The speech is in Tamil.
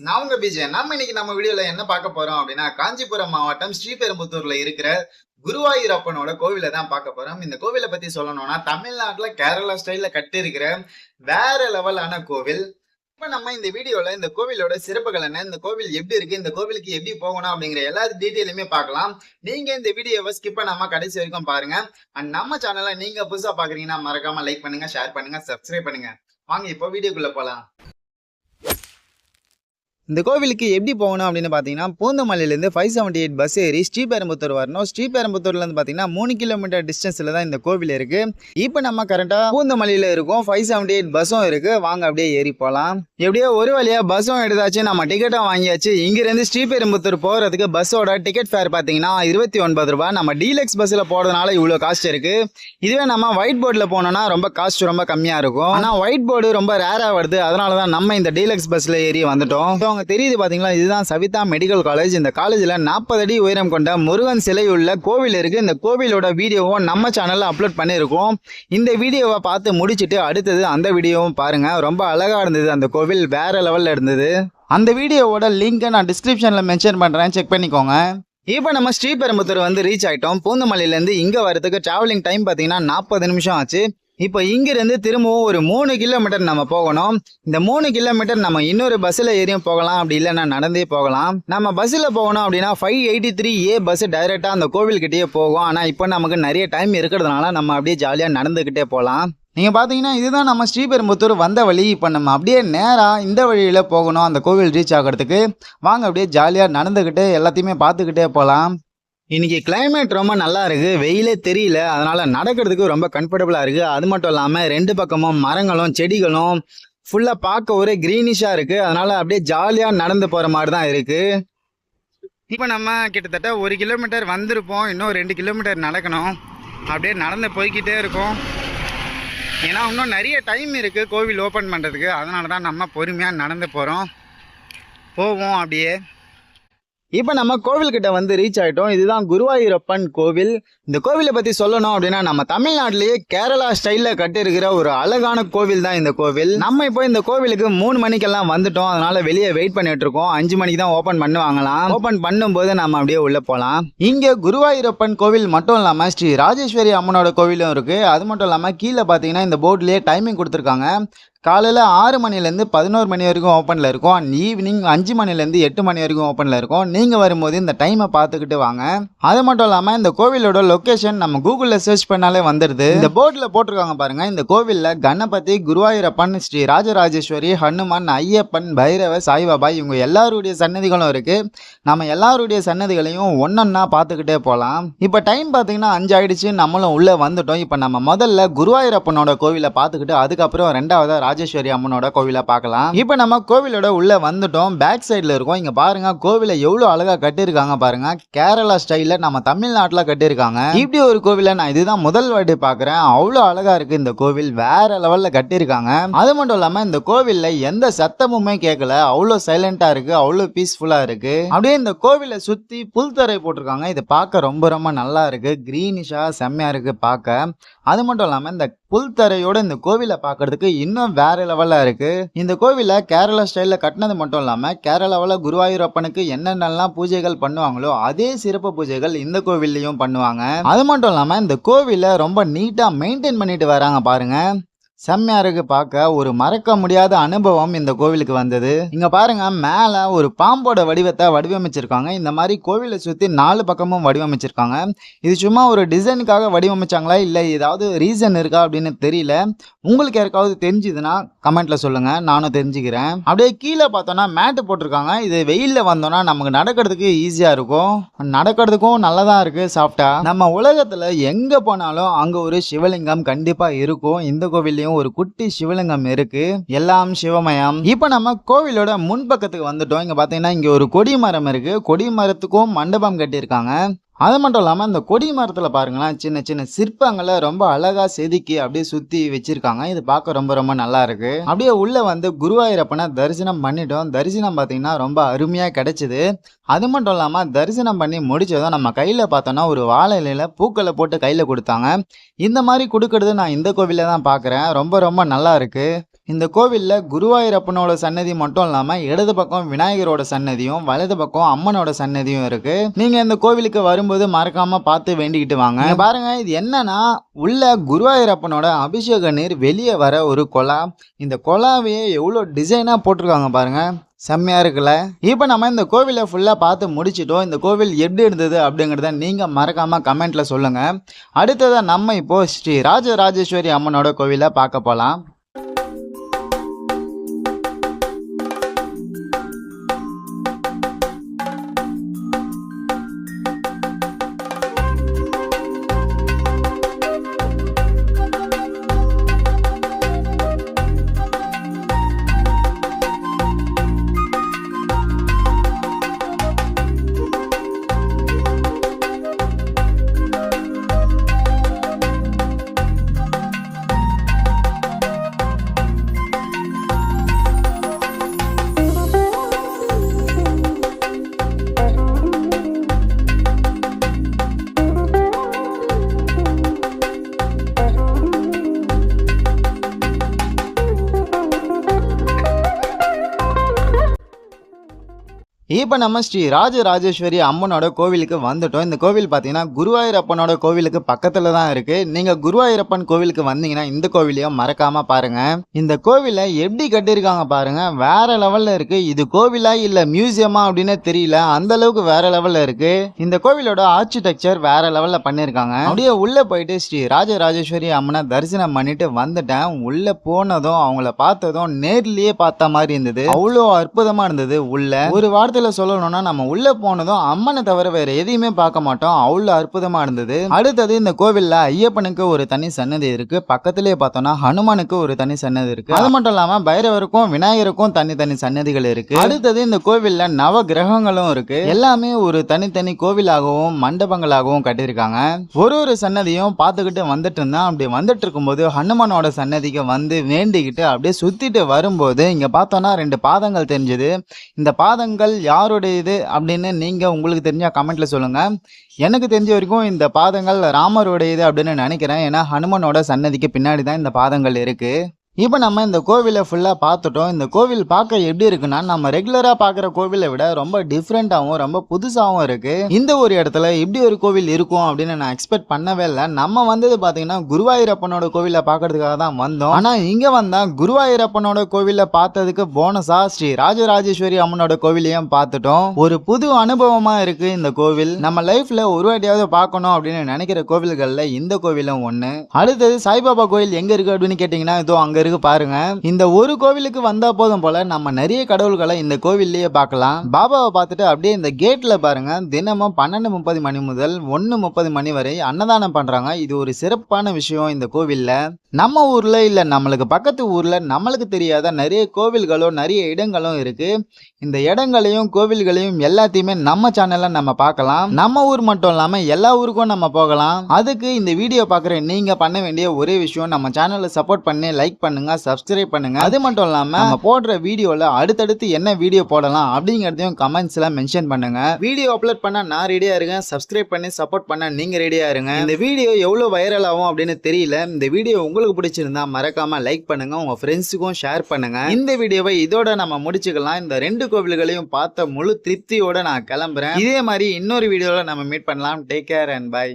நான் உங்க விஜய். இன்னைக்கு நம்ம வீடியோல என்ன பார்க்க போறோம் அப்படின்னா, காஞ்சிபுரம் மாவட்டம் ஸ்ரீபெரும்புத்தூர்ல இருக்கிற குருவாயூரப்பனோட கோவில தான் பார்க்க போறோம். இந்த கோவில பத்தி சொல்லணும்னா, தமிழ்நாட்டுல கேரளா ஸ்டைல்ல கட்டியிருக்கிற வேற லெவலான கோவில். இப்ப நம்ம இந்த வீடியோல இந்த கோவிலோட சிறப்புகள் என்ன, இந்த கோவில் எப்படி இருக்கு, இந்த கோவிலுக்கு எப்படி போகணும் அப்படிங்கிற எல்லா டீட்டெயிலுமே பார்க்கலாம். நீங்க இந்த வீடியோவை ஸ்கிப் பண்ணாம கடைசி வரைக்கும் பாருங்க. அண்ட் நம்ம சேனலை நீங்க புதுசா பாக்குறீங்கன்னா மறக்காம லைக் பண்ணுங்க, ஷேர் பண்ணுங்க, சப்ஸ்கிரைப் பண்ணுங்க. வாங்க இப்போ வீடியோக்குள்ள போலாம். இந்த கோவிலுக்கு எப்படி போகணும் அப்படின்னு பார்த்தீங்கன்னா, பூந்தமல்லியிலேருந்து 578 பஸ் ஏறி ஸ்ரீபெரும்புத்தூர் வரணும். ஸ்ரீபெரும்புத்தூர்லேருந்து பார்த்தீங்கன்னா 3 கிலோமீட்டர் டிஸ்டன்ஸில் தான் இந்த கோவில் இருக்குது. இப்போ நம்ம கரெக்டாக பூந்தமல்லியில் இருக்கோம். 578 பஸ்ஸும் இருக்குது. வாங்க அப்படியே ஏறி போகலாம். எப்படியோ ஒரு வழியாக பஸ்ஸும் எடுத்தாச்சு, நம்ம டிக்கெட்டும் வாங்கியாச்சு. இங்கேருந்து ஸ்ரீபெரும்புத்தூர் போகிறதுக்கு பஸ்ஸோட டிக்கெட் ஃபேர் பார்த்தீங்கன்னா 29 ரூபா. நம்ம டீலக்ஸ் பஸ்ஸில் போகிறதுனால இவ்வளோ காஸ்ட் இருக்குது. இதுவே நம்ம ஒயிட் போர்டில் போனோம்னா ரொம்ப காஸ்ட் ரொம்ப கம்மியாக இருக்கும். ஆனால் ஒயிட் போர்டு ரொம்ப ரேராக வருது. அதனால தான் நம்ம இந்த டீலக்ஸ் பஸ்ஸில் ஏறி வந்துட்டோம். தெரியுது பாத்தீங்களா, இதுதான் சவிதா மெடிக்கல் காலேஜ். இந்த காலேஜ்ல 40 அடி உயரம் கொண்ட முருகன் சிலை உள்ள கோவில் இருக்கு. இந்த கோவிலோட வீடியோவும் நம்ம சேனல்ல அப்லோட் பண்ணியிருக்கோம். இந்த வீடியோவை பார்த்து முடிச்சுட்டு அடுத்தது அந்த வீடியோவும் பாருங்க. ரொம்ப அழகா இருந்தது, அந்த கோவில் வேற லெவல்ல இருந்தது. அந்த வீடியோவோட லிங்க் நான் டிஸ்கிரிப்ஷன்ல மென்ஷன் பண்றேன், செக் பண்ணிக்கோங்க. இப்போ நம்ம ஸ்ரீபெரும்புத்தூர் வந்து ரீச் ஆயிட்டோம். பூந்தமல்லியிலேருந்து இங்க வரதுக்கு டிராவலிங் டைம் பார்த்தீங்கன்னா 40 நிமிஷம் ஆச்சு. இப்போ இங்கிருந்து திரும்பவும் ஒரு 3 கிலோமீட்டர் நம்ம போகணும். இந்த 3 கிலோமீட்டர் நம்ம இன்னொரு பஸ்ஸில் ஏறியும் போகலாம், அப்படி இல்லைன்னா நடந்தே போகலாம். நம்ம பஸ்ஸில் போகணும் அப்படின்னா 583A பஸ் டைரெக்டாக அந்த கோவில்கிட்டயே போகும். ஆனால் இப்போ நமக்கு நிறைய டைம் இருக்கிறதுனால நம்ம அப்படியே ஜாலியாக நடந்துக்கிட்டே போகலாம். நீங்கள் பார்த்தீங்கன்னா இதுதான் நம்ம ஸ்ரீபெரும்புத்தூர் வந்த வழி. இப்போ நம்ம அப்படியே நேராக இந்த வழியில் போகணும் அந்த கோவில் ரீச் ஆகிறதுக்கு. வாங்க அப்படியே ஜாலியாக நடந்துக்கிட்டு எல்லாத்தையுமே பார்த்துக்கிட்டே போகலாம். இன்னைக்கு கிளைமேட் ரொம்ப நல்லா இருக்கு, வெயிலே தெரியல, அதனால நடக்கிறதுக்கு ரொம்ப கம்ஃபர்டபுளா இருக்கு. அது மட்டும் இல்லாம ரெண்டு பக்கமும் மரங்களும் செடிகளும் ஃபுல்லா பார்க்க ஒரே கிரீனிஷா இருக்கு. அதனால அப்படியே ஜாலியா நடந்து போற மாதிரி தான் இருக்கு. இப்போ நம்ம கிட்டத்தட்ட 1 கிலோமீட்டர் வந்திருப்போம். இன்னும் 2 கிலோமீட்டர் நடக்கணும். அப்படியே நடந்து போய்கிட்டே இருக்கோம். ஏன்னா இன்னும் நிறைய டைம் இருக்கு கோவில் ஓப்பன் பண்றதுக்கு. அதனால தான் நம்ம பொறுமையா நடந்து போவோம் அப்படியே. இப்போ நம்ம கோவில்கிட்ட வந்து ரீச் ஆகிட்டோம். இதுதான் குருவாயூரப்பன் கோவில். இந்த கோவிலை பற்றி சொல்லணும் அப்படின்னா, நம்ம தமிழ்நாட்டிலேயே கேரளா ஸ்டைலில் கட்டியிருக்கிற ஒரு அழகான கோவில் தான் இந்த கோவில். நம்ம இப்போ இந்த கோவிலுக்கு 3 மணிக்கெல்லாம் வந்துட்டோம். அதனால வெளியே வெயிட் பண்ணிட்டு இருக்கோம். 5 மணிக்கு தான் ஓப்பன் பண்ணுவாங்களாம். ஓப்பன் பண்ணும்போது நம்ம அப்படியே உள்ள போகலாம். இங்கே குருவாயூரப்பன் கோவில் மட்டும் இல்லாமல் ஸ்ரீ ராஜேஸ்வரி அம்மனோட கோவிலும் இருக்கு. அது மட்டும் இல்லாமல் கீழே பார்த்தீங்கன்னா இந்த போர்ட்லேயே டைமிங் கொடுத்துருக்காங்க. காலையில் 6 மணிலேருந்து 11 மணி வரைக்கும் ஓப்பனில் இருக்கும். அண்ட் ஈவினிங் 5 மணிலேருந்து 8 மணி வரைக்கும் ஓப்பனில் இருக்கும். நீங்கள் வரும்போது இந்த டைமை பார்த்துக்கிட்டு வாங்க. அது மட்டும் இல்லாமல் இந்த கோவிலோட லொக்கேஷன் நம்ம கூகுளில் சர்ச் பண்ணாலே வந்துடுது. இந்த போர்டில் போட்டிருக்காங்க பாருங்கள். இந்த கோவிலில் கணபதி, குருவாயூரப்பன், ஸ்ரீ ராஜராஜேஸ்வரி, ஹனுமான், ஐயப்பன், பைரவ, சாய்பாபா இவங்க எல்லாருடைய சன்னதிகளும் இருக்குது. நம்ம எல்லாருடைய சன்னதிகளையும் ஒன்றொன்னா பார்த்துக்கிட்டே போகலாம். இப்போ டைம் பார்த்தீங்கன்னா 5 ஆயிடுச்சு. நம்மளும் உள்ளே வந்துட்டோம். இப்போ நம்ம முதல்ல குருவாயூரப்பனோட கோவிலை பார்த்துக்கிட்டு அதுக்கப்புறம் ரெண்டாவது ராஜேஸ்வரி அம்மனோட கோவிலை பார்க்கலாம். இப்போ நம்ம கோவிலோட உள்ள வந்துட்டோம். பேக் சைடில் இருக்கும். இங்க பாருங்க கோவிலை எவ்வளவு அழகா கட்டியிருக்காங்க பாருங்க. கேரளா ஸ்டைல நம்ம தமிழ்நாட்டில் கட்டியிருக்காங்க. இப்படி ஒரு கோவிலை நான் இதுதான் முதல் வாட்டி பார்க்குறேன். அவ்வளோ அழகா இருக்கு இந்த கோவில், வேற லெவல்ல கட்டியிருக்காங்க. அது மட்டும் இல்லாம இந்த கோவில்ல எந்த சத்தமுமே கேட்கல, அவ்வளோ சைலண்டா இருக்கு, அவ்வளோ பீஸ்ஃபுல்லா இருக்கு. அப்படியே இந்த கோவிலை சுத்தி புல்தரை போட்டிருக்காங்க. இது பார்க்க ரொம்ப ரொம்ப நல்லா இருக்கு, கிரீனிஷா செம்மையா இருக்கு பார்க்க. அது மட்டும் இல்லாம இந்த புல்தரையோட இந்த கோவிலை பார்க்கறதுக்கு இன்னும் வேற லெவல்ல இருக்கு. இந்த கோவிலை கேரளா ஸ்டைல்ல கட்டினது மட்டும் இல்லாம கேரளாவில் குருவாயூரப்பனுக்கு என்னென்னலாம் பூஜைகள் பண்ணுவாங்களோ அதே சிறப்பு பூஜைகள் இந்த கோவில்லையும் பண்ணுவாங்க. அது மட்டும் இல்லாம இந்த கோவிலை ரொம்ப நீட்டா மெயின்டைன் பண்ணிட்டு வராங்க பாருங்க. செம்மையா இருக்கு பார்க்க. ஒரு மறக்க முடியாத அனுபவம் இந்த கோவிலுக்கு வந்தது. இங்க பாருங்க மேல ஒரு பாம்போட வடிவத்தை வடிவமைச்சிருக்காங்க. இந்த மாதிரி கோவிலை சுத்தி 4 பக்கமும் வடிவமைச்சிருக்காங்க. இது சும்மா ஒரு டிசைனுக்காக வடிவமைச்சாங்களா இல்ல ஏதாவது ரீசன் இருக்கா அப்படின்னு தெரியல. உங்களுக்கு யாருக்காவது தெரிஞ்சுதுன்னா கமெண்ட்ல சொல்லுங்க, நானும் தெரிஞ்சுக்கிறேன். அப்படியே கீழே பார்த்தோம்னா மேட்டு போட்டிருக்காங்க. இது வெயில்ல வந்தோம்னா நமக்கு நடக்கிறதுக்கு ஈஸியா இருக்கும், நடக்கிறதுக்கும் நல்லதா இருக்கு சாஃப்டா. நம்ம உலகத்துல எங்க போனாலும் அங்க ஒரு சிவலிங்கம் கண்டிப்பா இருக்கும். இந்த கோவிலையும் ஒரு குட்டி சிவலிங்கம் இருக்கு. எல்லாம் சிவமயம். இப்ப நம்ம கோவிலோட முன்பக்கத்துக்கு வந்துட்டோம். இங்க பாத்தீங்கன்னா இங்க ஒரு கொடி மரம் இருக்கு. கொடி மரத்துக்கும் மண்டபம் கட்டியிருக்காங்க. அது மட்டும் இல்லாமல் இந்த கொடி மரத்தில் பாருங்களேன், சின்ன சின்ன சிற்பங்களை ரொம்ப அழகாக செதுக்கி அப்படியே சுற்றி வச்சிருக்காங்க. இது பார்க்க ரொம்ப ரொம்ப நல்லா இருக்கு. அப்படியே உள்ள வந்து குருவாயூரப்பனை தரிசனம் பண்ணிட்டோம். தரிசனம் பார்த்தீங்கன்னா ரொம்ப அருமையாக கிடைச்சிது. அது மட்டும் இல்லாமல் தரிசனம் பண்ணி முடிச்சதும் நம்ம கையில் பார்த்தோன்னா ஒரு வாழை இலையில பூக்களை போட்டு கையில் கொடுத்தாங்க. இந்த மாதிரி கொடுக்கறது நான் இந்த கோவிலில் தான் பார்க்குறேன். ரொம்ப ரொம்ப நல்லா இருக்கு. இந்த கோவில்ல குருவாயூரப்பனோட சன்னதி மட்டும் இல்லாம இடது பக்கம் விநாயகரோட சன்னதியும் வலது பக்கம் அம்மனோட சன்னதியும் இருக்கு. நீங்க இந்த கோவிலுக்கு வரும்போது மறக்காம பார்த்து வேண்டிக்கிட்டு வாங்க. பாருங்க, இது என்னன்னா உள்ள குருவாயூரப்பனோட அபிஷேக நீர் வெளியே வர ஒரு குழா. இந்த குழாவையே எவ்வளோ டிசைனா போட்டிருக்காங்க பாருங்க, செம்மையா இருக்குல்ல. இப்போ நம்ம இந்த கோவிலை ஃபுல்லா பார்த்து முடிச்சிட்டோம். இந்த கோவில் எப்படி இருந்தது அப்படிங்கிறத நீங்க மறக்காம கமெண்ட்ல சொல்லுங்க. அடுத்ததா நம்ம இப்போ ஸ்ரீ ராஜராஜேஸ்வரி அம்மனோட கோவிலை பார்க்க போலாம். இப்போ நம்ம ஸ்ரீ ராஜராஜேஸ்வரி அம்மனோட கோவிலுக்கு வந்துட்டோம். இந்த கோவில் பார்த்தீங்கன்னா குருவாயூரப்பனோட கோவிலுக்கு பக்கத்தில் தான் இருக்கு. நீங்கள் குருவாயூரப்பன் கோவிலுக்கு வந்தீங்கன்னா இந்த கோவிலையும் மறக்காம பாருங்க. இந்த கோவிலை எப்படி கட்டியிருக்காங்க பாருங்க, வேற லெவல்ல இருக்கு. இது கோவிலா இல்லை மியூசியமா அப்படின்னு தெரியல, அந்த அளவுக்கு வேற லெவல்ல இருக்கு. இந்த கோவிலோட ஆர்கிடெக்சர் வேற லெவல்ல பண்ணியிருக்காங்க. அப்படியே உள்ள போயிட்டு ஸ்ரீ ராஜராஜேஸ்வரி அம்மனை தரிசனம் பண்ணிட்டு வந்துட்டேன். உள்ள போனதும் அவங்கள பார்த்ததும் நேர்லயே பார்த்த மாதிரி இருந்தது. அவ்வளோ அற்புதமா இருந்தது. உள்ள ஒரு வாரத்தில் சொல்லணும்னா நம்ம உள்ள போனதும் அம்மனை தவிர வேற எதையுமே பார்க்க மாட்டோம். அவ்வளவு அற்புதமா இருந்தது. அடுத்தது இந்த கோவில்ல ஐயப்பனுக்கு ஒரு தனி சன்னதி இருக்கு. பக்கத்திலேயே பார்த்தோம்னா ஹனுமானுக்கு ஒரு தனி சன்னதி இருக்கு. அது மட்டும் இல்லாம பைரவருக்கும் விநாயகருக்கும் தனி சன்னதிகள் இருக்கு. அடுத்தது இந்த கோவில்ல நவ கிரகங்களும் இருக்கு. எல்லாமே ஒரு தனித்தனி கோவிலாகவும் மண்டபங்களாகவும் கட்டியிருக்காங்க. ஒரு சன்னதியும் பார்த்துக்கிட்டு வந்துட்டு இருந்தா. அப்படி வந்துட்டு இருக்கும்போது ஹனுமானோட சன்னதிக்கு வந்து வேண்டிக்கிட்டு அப்படியே சுத்திட்டு வரும்போது இங்க பார்த்தோம்னா 2 பாதங்கள் தெரிஞ்சது. இந்த பாதங்கள் யாருடையது அப்படின்னு நீங்க உங்களுக்கு தெரிஞ்சா கமெண்ட்ல சொல்லுங்க. எனக்கு தெரிஞ்ச வரைக்கும் இந்த பாதங்கள் ராமருடையது அப்படின்னு நினைக்கிறேன். ஏன்னா ஹனுமனோட சன்னதிக்கு பின்னாடி தான் இந்த பாதங்கள் இருக்கு. இப்போ நம்ம இந்த கோவிலை ஃபுல்லாக பார்த்துட்டோம். இந்த கோவில் பார்க்க எப்படி இருக்குன்னா நம்ம ரெகுலராக பார்க்குற கோவிலை விட ரொம்ப டிஃப்ரெண்ட்டாகவும் ரொம்ப புதுசாகவும் இருக்குது. இந்த ஒரு இடத்துல இப்படி ஒரு கோவில் இருக்கும் அப்படின்னு நான் எக்ஸ்பெக்ட் பண்ணவே இல்லை. நம்ம வந்தது பார்த்தீங்கன்னா குருவாயூரப்பனோட கோவிலை பார்க்கறதுக்காக தான் வந்தோம். ஆனால் இங்கே வந்தால் குருவாயூரப்பனோட கோவிலை பார்த்ததுக்கு போனஸாக ஸ்ரீ ராஜராஜேஸ்வரி அம்மனோட கோவிலையும் பார்த்துட்டோம். ஒரு புது அனுபவமாக இருக்குது இந்த கோவில். நம்ம லைஃப்பில் ஒரு வாட்டியாவது பார்க்கணும் அப்படின்னு நினைக்கிற கோவில்களில் இந்த கோவிலும் ஒன்று. அடுத்தது சாய்பாபா கோவில் எங்கே இருக்குது அப்படின்னு கேட்டிங்கன்னா இதோ அங்கே இருக்கு பாருங்க. இந்த ஒரு கோவிலுக்கு வந்தா போதும் போல நம்ம நிறைய கடவுள்களை இந்த கோவில்லயே பார்க்கலாம். பாபாவை பார்த்துட்டு அப்படியே இந்த கேட்ல பாருங்க, தினமும் 12:30 மணி முதல் 1:30 மணி வரை அன்னதானம் பண்றாங்க. இது ஒரு சிறப்பான விஷயம் இந்த கோவில்ல. நம்ம ஊர்ல இல்ல நம்மளுக்கு பக்கத்து ஊர்ல நம்மளுக்கு தெரியாத நிறைய கோவில்களும் நிறைய இடங்களும் இருக்கு. இந்த இடங்களையும் கோவில்களையும் எல்லாத்தையுமே நம்ம சேனல்ல நம்ம பார்க்கலாம். நம்ம ஊர் மட்டும் இல்லாம எல்லா ஊருக்கும் நம்ம போகலாம். அதுக்கு இந்த வீடியோ பார்க்குற நீங்க பண்ண வேண்டிய ஒரே விஷயம் நம்ம சேனலை சப்போர்ட் பண்ணி லைக் பண்ணுங்க, சப்ஸ்கிரைப் பண்ணுங்க. அது மட்டும் இல்லாம நம்ம போடுற வீடியோல அடுத்தடுத்து என்ன வீடியோ போடலாம் அப்படிங்கறதையும் கமெண்ட்ஸ்ல மென்ஷன் பண்ணுங்க. வீடியோ அப்லோட் பண்ண நான் ரெடியா இருக்கேன். சப்ஸ்கிரைப் பண்ணி சப்போர்ட் பண்ண நீங்க ரெடியா இருங்க. இந்த வீடியோ எவ்வளவு வைரல் ஆகும் அப்படின்னு தெரியல. இந்த வீடியோ உங்களுக்கு பிடிச்சிருந்தா மறக்காம லைக் பண்ணுங்க, உங்க ஃப்ரெண்ட்ஸுக்கும் ஷேர் பண்ணுங்க. இந்த வீடியோவை இதோட நம்ம முடிச்சுக்கலாம். இந்த 2 கோவில்களையும் பார்த்த முழு திருப்தியோட நான் கிளம்புறேன். இதே மாதிரி இன்னொரு வீடியோல நம்ம மீட் பண்ணலாம். Take care and by.